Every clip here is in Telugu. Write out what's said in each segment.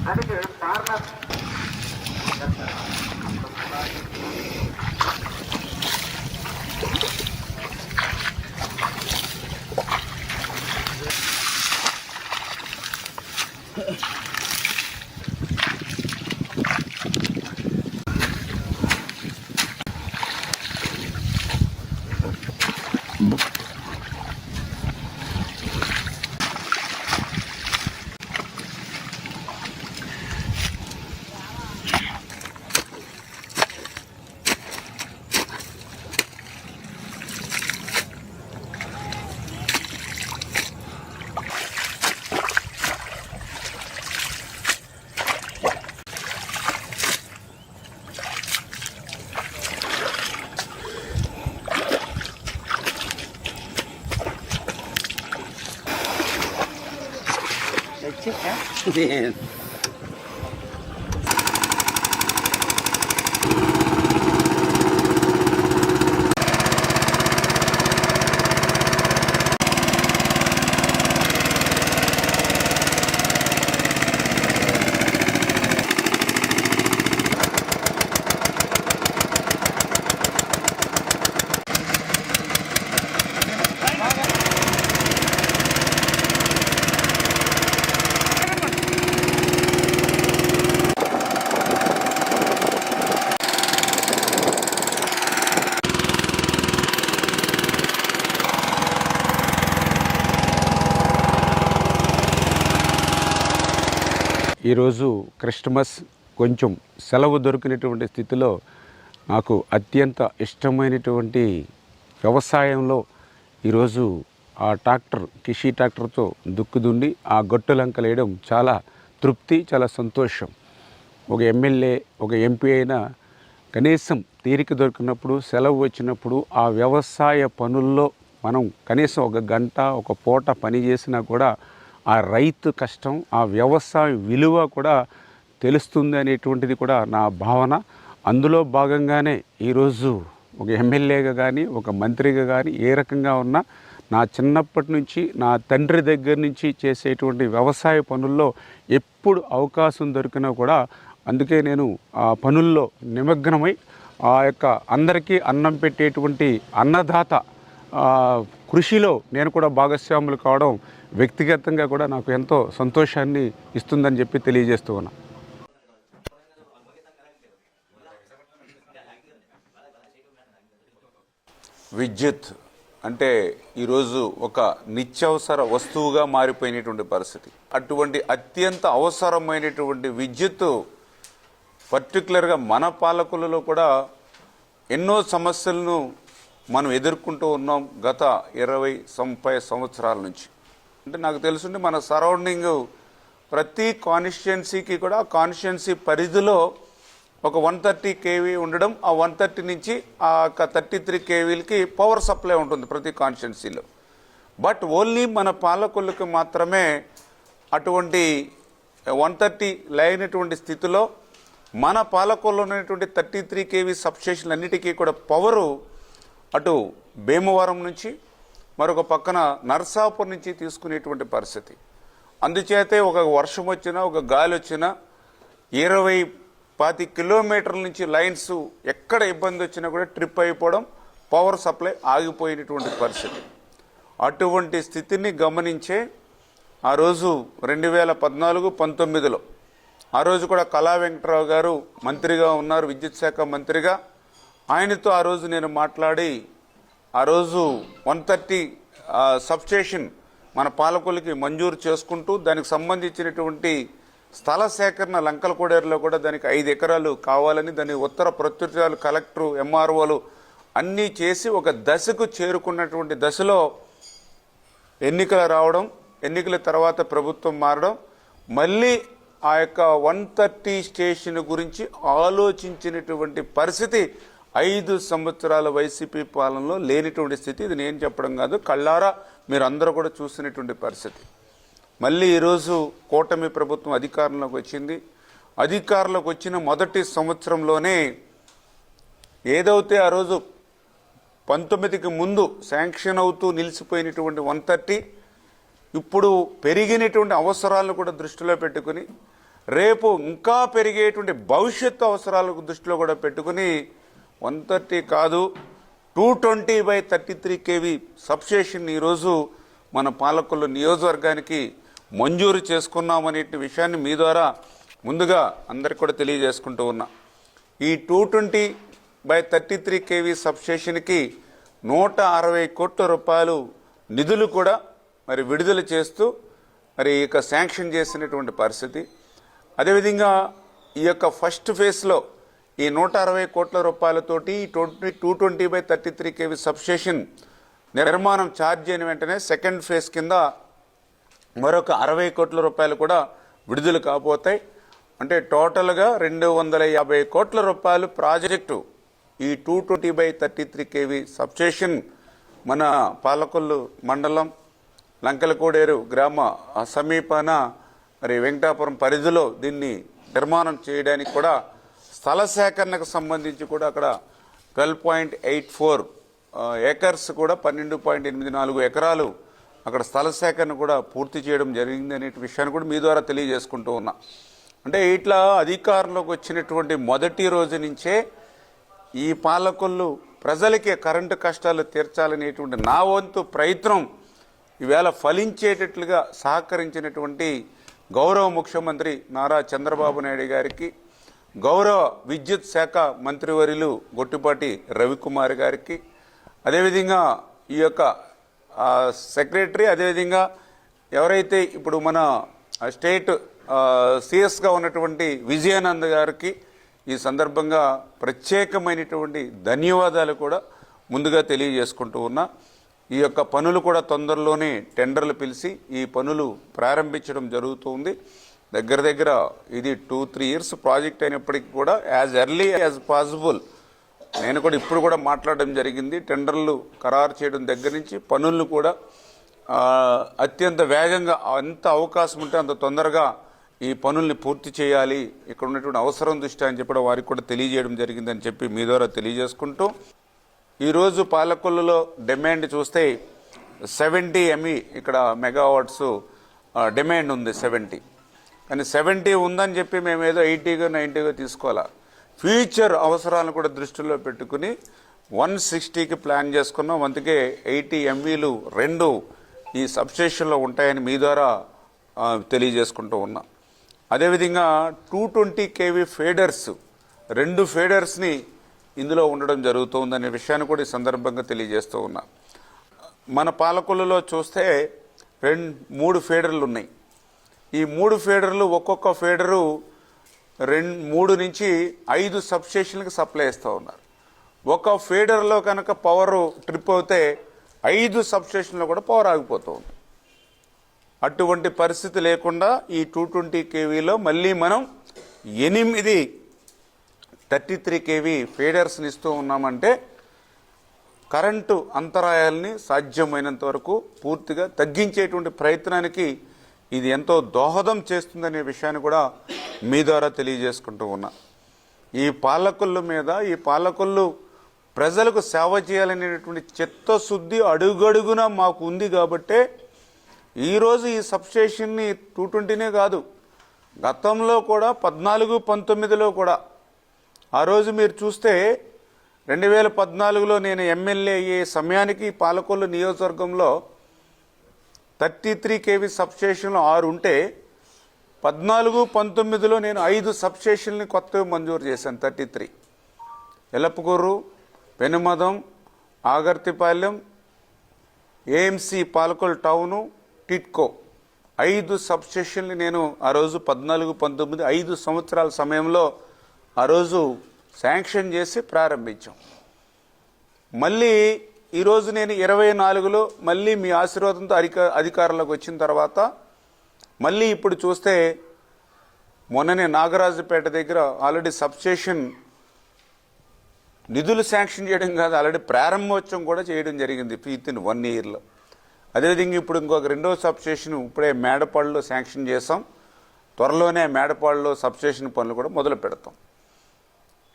ಅದಕ್ಕೆ ಕಾರಣ Man. ఈరోజు క్రిస్టమస్ కొంచెం సెలవు దొరికినటువంటి స్థితిలో నాకు అత్యంత ఇష్టమైనటువంటి వ్యవసాయంలో ఈరోజు ఆ ట్రాక్టర్ కిషి ట్రాక్టర్తో దుక్కుదుండి ఆ గట్టులంకలు వేయడం చాలా తృప్తి, చాలా సంతోషం. ఒక ఎమ్మెల్యే, ఒక ఎంపీ అయినా కనీసం తీరిక దొరికినప్పుడు, సెలవు వచ్చినప్పుడు ఆ వ్యవసాయ పనుల్లో మనం కనీసం ఒక గంట, ఒక పూట పని చేసినా కూడా ఆ రైతు కష్టం, ఆ వ్యవసాయ విలువ కూడా తెలుస్తుంది అనేటువంటిది కూడా నా భావన. అందులో భాగంగానే ఈరోజు ఒక ఎమ్మెల్యేగా కానీ, ఒక మంత్రిగా కానీ ఏ రకంగా ఉన్నా నా చిన్నప్పటి నుంచి నా తండ్రి దగ్గర నుంచి చేసేటువంటి వ్యవసాయ పనుల్లో ఎప్పుడు అవకాశం దొరికినా కూడా అందుకే నేను ఆ పనుల్లో నిమగ్నమై ఆ యొక్క అందరికీ అన్నం పెట్టేటువంటి అన్నదాత కృషిలో నేను కూడా భాగస్వాములు కావడం వ్యక్తిగతంగా కూడా నాకు ఎంతో సంతోషాన్ని ఇస్తుందని చెప్పి తెలియజేస్తూ ఉన్నా. విద్యుత్ అంటే ఈరోజు ఒక నిత్యావసర వస్తువుగా మారిపోయినటువంటి పరిస్థితి. అటువంటి అత్యంత అవసరమైనటువంటి విద్యుత్ పర్టికులర్గా మన పాలకులలో కూడా ఎన్నో సమస్యలను మనం ఎదుర్కొంటూ ఉన్నాం గత 20-30 సంవత్సరాల నుంచి. అంటే నాకు తెలుసుంటే మన సరౌండింగ్ ప్రతి కాన్స్టిట్యున్సీకి కూడా కాన్స్టిట్యున్సీ పరిధిలో ఒక 130 kV ఉండడం, ఆ 130 నుంచి ఆ 33 kVలకి పవర్ సప్లై ఉంటుంది ప్రతి కాన్స్టిట్యున్సీలో. బట్ ఓన్లీ మన పాలకులకు మాత్రమే అటువంటి 130 లేనటువంటి స్థితిలో మన పాలకుల్లో ఉన్నటువంటి 33 kV సబ్స్టేషన్లు అన్నిటికీ కూడా పవరు అటు భీమవరం నుంచి మరొక పక్కన నర్సాపూర్ నుంచి తీసుకునేటువంటి పరిస్థితి. అందుచేతే ఒక వర్షం వచ్చినా, ఒక గాలి వచ్చినా 20-25 కిలోమీటర్ల నుంచి లైన్స్ ఎక్కడ ఇబ్బంది వచ్చినా కూడా ట్రిప్ అయిపోవడం, పవర్ సప్లై ఆగిపోయినటువంటి పరిస్థితి. అటువంటి స్థితిని గమనించే ఆ రోజు 2014-19లో ఆ రోజు కూడా కళా వెంకటరావు గారు మంత్రిగా ఉన్నారు, విద్యుత్ శాఖ మంత్రిగా. ఆయనతో ఆ రోజు నేను మాట్లాడి ఆ రోజు 130 సబ్స్టేషన్ మన పాలకులకి మంజూరు చేసుకుంటూ దానికి సంబంధించినటువంటి స్థల సేకరణ లంకలకోడేరులో కూడా దానికి 5 ఎకరాలు కావాలని దాని ఉత్తర ప్రత్యుత్తరాలు కలెక్టరు, ఎంఆర్ఓలు అన్నీ చేసి ఒక దశకు చేరుకున్నటువంటి దశలో ఎన్నికలు రావడం, ఎన్నికల తర్వాత ప్రభుత్వం మారడం, మళ్ళీ ఆ యొక్క 130 స్టేషన్ గురించి ఆలోచించినటువంటి పరిస్థితి 5 సంవత్సరాల వైసీపీ పాలనలో లేనిటువంటి స్థితి. ఇది నేను చెప్పడం కాదు, కళ్ళారా మీరు అందరూ కూడా చూసినటువంటి పరిస్థితి. మళ్ళీ ఈరోజు కూటమి ప్రభుత్వం అధికారంలోకి వచ్చింది. అధికారంలోకి వచ్చిన మొదటి సంవత్సరంలోనే ఏదైతే ఆ రోజు 19కి ముందు శాంక్షన్ అవుతూ నిలిచిపోయినటువంటి 130 ఇప్పుడు పెరిగినటువంటి అవసరాలను కూడా దృష్టిలో పెట్టుకుని రేపు ఇంకా పెరిగేటువంటి భవిష్యత్తు అవసరాలకు దృష్టిలో కూడా పెట్టుకుని 130 కాదు 220/33 kV సబ్స్టేషన్ ఈరోజు మన పాలకొల్లు నియోజకవర్గానికి మంజూరు చేసుకున్నామనే విషయాన్ని మీ ద్వారా ముందుగా అందరికి కూడా తెలియజేసుకుంటూ ఉన్నా. ఈ 220/33 kV సబ్స్టేషన్కి 160 కోట్ల రూపాయలు నిధులు కూడా మరి విడుదల చేస్తూ మరి ఇక శాంక్షన్ చేసినటువంటి పరిస్థితి. అదేవిధంగా ఈ యొక్క ఫస్ట్ ఫేజ్లో ఈ 160 కోట్ల రూపాయలతోటి 220/33 kV సబ్స్టేషన్ నిర్మాణం ఛార్జ్ అయిన వెంటనే సెకండ్ ఫేజ్ కింద మరొక 60 కోట్ల రూపాయలు కూడా విడుదల కాబోతాయి. అంటే టోటల్గా 250 కోట్ల రూపాయలు ప్రాజెక్టు ఈ 220/33 kV సబ్స్టేషన్ మన పాలకొల్లు మండలం లంకలకోడేరు గ్రామ సమీపాన మరి వెంకటాపురం పరిధిలో దీన్ని నిర్మాణం చేయడానికి కూడా స్థల సేకరణకు సంబంధించి కూడా అక్కడ 12.84 ఏకర్స్ కూడా 12.84 ఎకరాలు అక్కడ స్థల సేకరణ కూడా పూర్తి చేయడం జరిగింది అనే విషయాన్ని కూడా మీ ద్వారా తెలియజేసుకుంటూ ఉన్నా. అంటే ఇట్లా అధికారంలోకి వచ్చినటువంటి మొదటి రోజు నుంచే ఈ పాలకొల్లు ప్రజలకి కరెంటు కష్టాలు తీర్చాలనేటువంటి నా వంతు ప్రయత్నం ఈవేళ ఫలించేటట్లుగా సహకరించినటువంటి గౌరవ ముఖ్యమంత్రి నారా చంద్రబాబు నాయుడు గారికి, గౌరవ విద్యుత్ శాఖ మంత్రివర్యులు గొట్టిపాటి రవికుమార్ గారికి, అదేవిధంగా ఈ యొక్క సెక్రటరీ, అదేవిధంగా ఎవరైతే ఇప్పుడు మన స్టేట్ సిఎస్గా ఉన్నటువంటి విజయానంద్ గారికి ఈ సందర్భంగా ప్రత్యేకమైనటువంటి ధన్యవాదాలు కూడా ముందుగా తెలియజేసుకుంటూ ఉన్నా. ఈ యొక్క పనులు కూడా తొందరలోనే టెండర్లు పిలిచి ఈ పనులు ప్రారంభించడం జరుగుతుంది. దగ్గర దగ్గర ఇది 2-3 ఇయర్స్ ప్రాజెక్ట్ అయినప్పటికీ కూడా యాజ్ ఎర్లీ యాజ్ పాసిబుల్ నేను కూడా ఇప్పుడు కూడా మాట్లాడడం జరిగింది. టెండర్లు ఖరారు చేయడం దగ్గర నుంచి పనులను కూడా అత్యంత వేగంగా ఎంత అవకాశం ఉంటే అంత తొందరగా ఈ పనుల్ని పూర్తి చేయాలి, ఇక్కడ ఉన్నటువంటి అవసరం దృష్ట్యా అని చెప్పడం వారికి కూడా తెలియజేయడం జరిగిందని చెప్పి మీ ద్వారా తెలియజేసుకుంటూ, ఈరోజు పాలకొల్లులో డిమాండ్ చూస్తే 70 ME ఇక్కడ మెగావాట్స్ డిమాండ్ ఉంది 70. కానీ 70 ఉందని చెప్పి మేము ఏదో 80గా 90గా తీసుకోవాలా. ఫ్యూచర్ అవసరాలను కూడా దృష్టిలో పెట్టుకుని 160కి ప్లాన్ చేసుకున్నాం. అందుకే 80 MVలు 2 ఈ సబ్స్టేషన్లో ఉంటాయని మీ ద్వారా తెలియజేసుకుంటూ ఉన్నా. అదేవిధంగా 220 kV ఫీడర్స్ 2 ఫీడర్స్ని ఇందులో ఉండడం జరుగుతుందనే విషయాన్ని కూడా ఈ సందర్భంగా తెలియజేస్తూ ఉన్నా. మన పాలకొల్లులో చూస్తే 3 ఫీడర్లు ఉన్నాయి. ఈ 3 ఫీడర్లు ఒక్కొక్క ఫీడరు 3 నుంచి 5 సబ్స్టేషన్లకు సప్లై ఇస్తూ ఉన్నారు. ఒక ఫీడర్లో కనుక పవర్ ట్రిప్ అవుతే 5 సబ్స్టేషన్లో కూడా పవర్ ఆగిపోతూ ఉంది. అటువంటి పరిస్థితి లేకుండా ఈ 220 kVలో మళ్ళీ మనం 8 33 kV ఫీడర్స్ని ఇస్తూ ఉన్నామంటే కరెంటు అంతరాయాలని సాధ్యమైనంత వరకు పూర్తిగా తగ్గించేటువంటి ప్రయత్నానికి ఇది ఎంతో దోహదం చేస్తుందనే విషయాన్ని కూడా మీ ద్వారా తెలియజేసుకుంటూ ఉన్నా. ఈ పాలకొల్లు మీద, ఈ పాలకొల్లు ప్రజలకు సేవ చేయాలనేటువంటి చిత్తశుద్ధి అడుగడుగున మాకు ఉంది కాబట్టే ఈరోజు ఈ సబ్స్టేషన్ని 220నే కాదు, గతంలో కూడా 14-19లో కూడా ఆ రోజు మీరు చూస్తే 2014లో నేను ఎమ్మెల్యే అయ్యే సమయానికి పాలకొల్లు నియోజకవర్గంలో 33 kV సబ్స్టేషన్లు 6 ఉంటే 14-19లో నేను 5 సబ్స్టేషన్లని కొత్తగా మంజూరు చేశాను. 33 ఎలపకూరు, పెనుమదం, ఆగర్తిపాలెం, ఏఎంసీ పాలకొల్లు టౌను, టిట్కో 5 సబ్స్టేషన్లు నేను ఆ రోజు 14-19 5 సంవత్సరాల సమయంలో ఆ రోజు శాంక్షన్ చేసి ప్రారంభించాం. మళ్ళీ ఈరోజు నేను 24లో మళ్ళీ మీ ఆశీర్వాదంతో అధికారంలోకి వచ్చిన తర్వాత మళ్ళీ ఇప్పుడు చూస్తే మొన్ననే నాగరాజుపేట దగ్గర ఆల్రెడీ సబ్స్టేషన్ నిధులు శాంక్షన్ చేయడం కాదు, ఆల్రెడీ ప్రారంభోత్సవం కూడా చేయడం జరిగింది వితిన్ 1 ఇయర్లో. అదేవిధంగా ఇప్పుడు ఇంకొక 2వ సబ్స్టేషన్ ఇప్పుడే మేడపాడులో శాంక్షన్ చేసాం. త్వరలోనే మేడపాడులో సబ్స్టేషన్ పనులు కూడా మొదలు పెడతాం.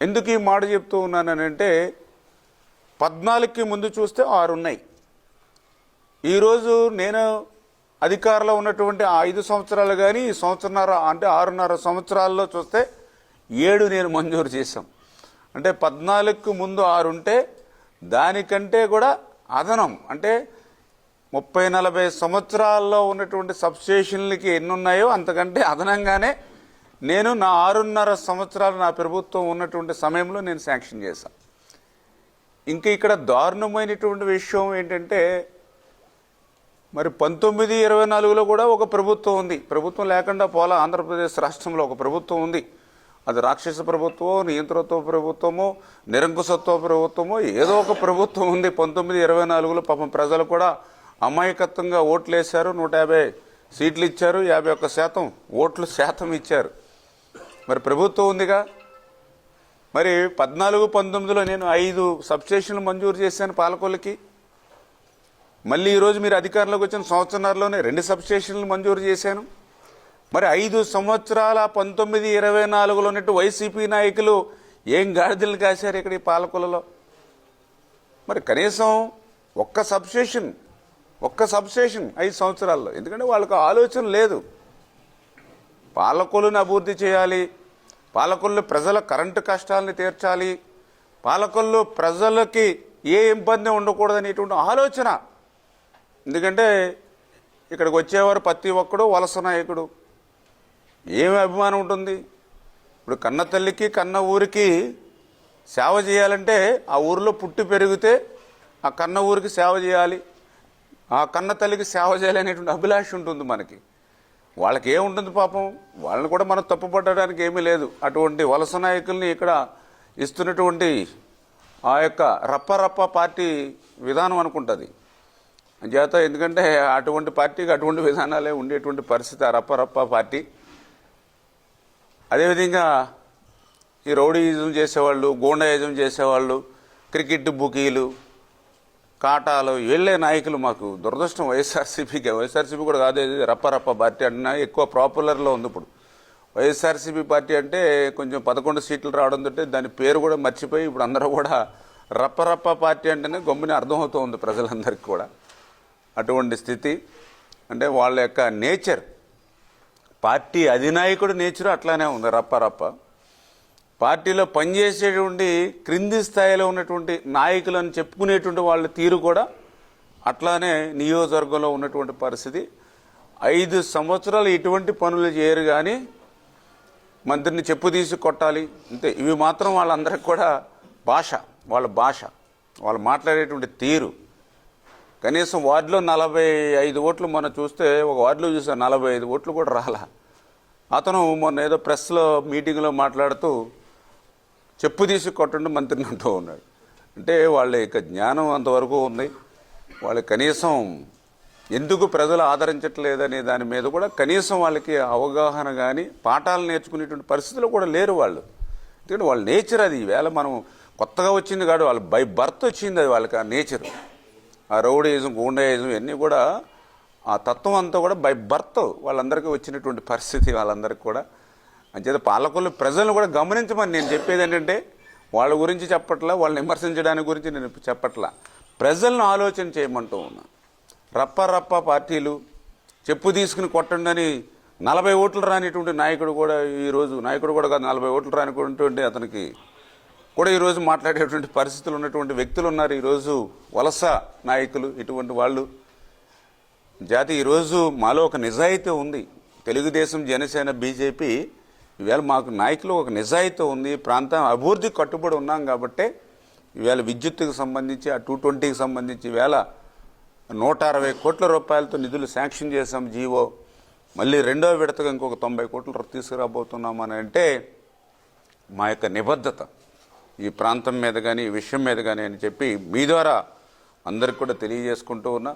ఎందుకు ఈ మాట చెప్తూ ఉన్నానంటే 14కి ముందు చూస్తే 6 ఉన్నాయి. ఈరోజు నేను అధికారంలో ఉన్నటువంటి ఆ 5 సంవత్సరాలు కానీ ఈ సంవత్సరన్నర అంటే 6.5 సంవత్సరాల్లో చూస్తే 7 నేను మంజూరు చేశాం. అంటే 14కు ముందు 6 ఉంటే దానికంటే కూడా అదనం అంటే 30-40 సంవత్సరాల్లో ఉన్నటువంటి సబ్స్టేషన్లకి ఎన్ని ఉన్నాయో అంతకంటే అదనంగానే నేను నా 6.5 సంవత్సరాలు నా ప్రభుత్వం ఉన్నటువంటి సమయంలో నేను శాంక్షన్ చేశాను. ఇంకా ఇక్కడ దారుణమైనటువంటి విషయం ఏంటంటే మరి 1924లో కూడా ఒక ప్రభుత్వం ఉంది. ప్రభుత్వం లేకుండా పోలా. ఆంధ్రప్రదేశ్ రాష్ట్రంలో ఒక ప్రభుత్వం ఉంది. అది రాక్షస ప్రభుత్వమో, నియంతృత్వ ప్రభుత్వమో, నిరంకుశత్వ ప్రభుత్వమో ఏదో ఒక ప్రభుత్వం ఉంది. 1924లో పాపం ప్రజలు కూడా అమాయకత్వంగా ఓట్లు వేశారు. 150 సీట్లు ఇచ్చారు. 51% ఓట్లు శాతం ఇచ్చారు. మరి ప్రభుత్వం ఉందిగా. మరి 14-19లో నేను 5 సబ్స్టేషన్లు మంజూరు చేశాను పాలకొల్లుకి. మళ్ళీ ఈరోజు మీరు అధికారంలోకి వచ్చిన సంవత్సరాల్లోనే 2 సబ్స్టేషన్లు మంజూరు చేశాను. మరి 5 సంవత్సరాల 1924లో ఉన్నట్టు వైసీపీ నాయకులు ఏం గాడిదలు కాశారు ఇక్కడ ఈ పాలకొల్లులో. మరి కనీసం ఒక్క సబ్స్టేషన్ 5 సంవత్సరాల్లో. ఎందుకంటే వాళ్ళకు ఆలోచన లేదు. పాలకొల్లుని అభివృద్ధి చేయాలి, పాలకొల్లు ప్రజల కరెంటు కష్టాలని తీర్చాలి, పాలకొల్లు ప్రజలకి ఏ ఇబ్బంది ఉండకూడదనేటువంటి ఆలోచన. ఎందుకంటే ఇక్కడికి వచ్చేవారు ప్రతి ఒక్కడు వలస నాయకుడు. ఏమి అభిమానం ఉంటుంది? ఇప్పుడు కన్న తల్లికి కన్న ఊరికి సేవ చేయాలంటే ఆ ఊరిలో పుట్టి పెరిగితే ఆ కన్న ఊరికి సేవ చేయాలి, ఆ కన్న తల్లికి సేవ చేయాలి అనేటువంటి అభిలాష ఉంటుంది మనకి. వాళ్ళకి ఏముంటుంది పాపం? వాళ్ళని కూడా మనం తప్పుపట్టడానికి ఏమీ లేదు. అటువంటి వలస నాయకుల్ని ఇక్కడ ఇస్తున్నటువంటి ఆ యొక్క రప్ప పార్టీ విధానం అనుకుంటుంది చేత. ఎందుకంటే అటువంటి పార్టీకి అటువంటి విధానాలే ఉండేటువంటి పరిస్థితి ఆ రప్ప పార్టీ. అదేవిధంగా ఈ రౌడీయిజం చేసేవాళ్ళు, గూండాయిజం చేసేవాళ్ళు, క్రికెట్ బుకీలు, కాటాలు వీళ్ళే నాయకులు. మాకు దురదృష్టం వైఎస్ఆర్సీపీకి. వైఎస్ఆర్సీపీ కూడా కాదు, రప్ప పార్టీ అన్నా ఎక్కువ పాపులర్లో ఉంది ఇప్పుడు. వైఎస్ఆర్సీపీ పార్టీ అంటే కొంచెం 11 సీట్లు రావడంతో దాని పేరు కూడా మర్చిపోయి ఇప్పుడు అందరూ కూడా రప్ప పార్టీ అంటేనే గమ్ముని అర్థమవుతూ ఉంది ప్రజలందరికీ కూడా. అటువంటి స్థితి. అంటే వాళ్ళ యొక్క నేచర్, పార్టీ అధినాయకుడు నేచరు అట్లానే ఉంది. రప్ప పార్టీలో పనిచేసేటువంటి క్రింది స్థాయిలో ఉన్నటువంటి నాయకులను చెప్పుకునేటువంటి వాళ్ళ తీరు కూడా అట్లానే నియోజకవర్గంలో ఉన్నటువంటి పరిస్థితి. 5 సంవత్సరాలు ఇటువంటి పనులు చేయరు కానీ మంత్రిని చెప్పు తీసి కొట్టాలి అంతే. ఇవి మాత్రం వాళ్ళందరికీ కూడా వాళ్ళ భాష, వాళ్ళు మాట్లాడేటువంటి తీరు. కనీసం వార్డులో 45 ఓట్లు మనం చూస్తే, ఒక వార్డులో చూసా 45 ఓట్లు కూడా రాలా. అతను మొన్న ఏదో ప్రెస్లో మీటింగ్లో మాట్లాడుతూ చెప్పు తీసి కొట్టండి మంత్రిని అంటూ ఉన్నాడు. అంటే వాళ్ళ యొక్క జ్ఞానం అంతవరకు ఉంది. వాళ్ళకి కనీసం ఎందుకు ప్రజలు ఆదరించట్లేదనే దాని మీద కూడా కనీసం వాళ్ళకి అవగాహన కానీ పాఠాలు నేర్చుకునేటువంటి పరిస్థితులు కూడా లేరు వాళ్ళు. ఎందుకంటే వాళ్ళ నేచర్ అది. ఈవేళ మనం కొత్తగా వచ్చింది కాదు, వాళ్ళు బై బర్త్ వచ్చింది అది వాళ్ళకి. ఆ నేచర్, ఆ రౌడీయిజం, గూండాయిజం ఇవన్నీ కూడా ఆ తత్వం అంతా కూడా బై బర్త్ వాళ్ళందరికీ వచ్చినటువంటి పరిస్థితి వాళ్ళందరికీ కూడా. అంచేత పాలకొల్లు ప్రజలను కూడా గమనించమని నేను చెప్పేది ఏంటంటే, వాళ్ళ గురించి చెప్పట్లా, వాళ్ళని విమర్శించడానికి గురించి నేను చెప్పట్లా, ప్రజలను ఆలోచన చేయమంటూ ఉన్నా. రప్ప పార్టీలు చెప్పు తీసుకుని కొట్టండి అని 40 ఓట్లు రానిటువంటి నాయకుడు కూడా ఈరోజు, నాయకుడు కూడా కాదు 40 ఓట్లు రానిటువంటి అతనికి కూడా ఈరోజు మాట్లాడేటువంటి పరిస్థితులు ఉన్నటువంటి వ్యక్తులు ఉన్నారు. ఈరోజు వలస నాయకులు, ఇటువంటి వాళ్ళు. జాతి ఈరోజు మాలో ఒక నిజాయితీ ఉంది. తెలుగుదేశం, జనసేన, బీజేపీ ఈవేళ మాకు నాయకులు ఒక నిజాయితీ ఉంది. ప్రాంతం అభివృద్ధికి కట్టుబడి ఉన్నాం కాబట్టి ఈవేళ విద్యుత్తుకు సంబంధించి ఆ 220కి సంబంధించి ఈవేళ 160 కోట్ల రూపాయలతో నిధులు శాంక్షన్ చేశాం. జీవో మళ్ళీ రెండో విడతగా ఇంకొక 90 కోట్లు తీసుకురాబోతున్నామని అంటే మా యొక్క నిబద్ధత ఈ ప్రాంతం మీద కానీ ఈ విషయం మీద కానీ అని చెప్పి మీ ద్వారా అందరికి కూడా తెలియజేసుకుంటూ ఉన్నా.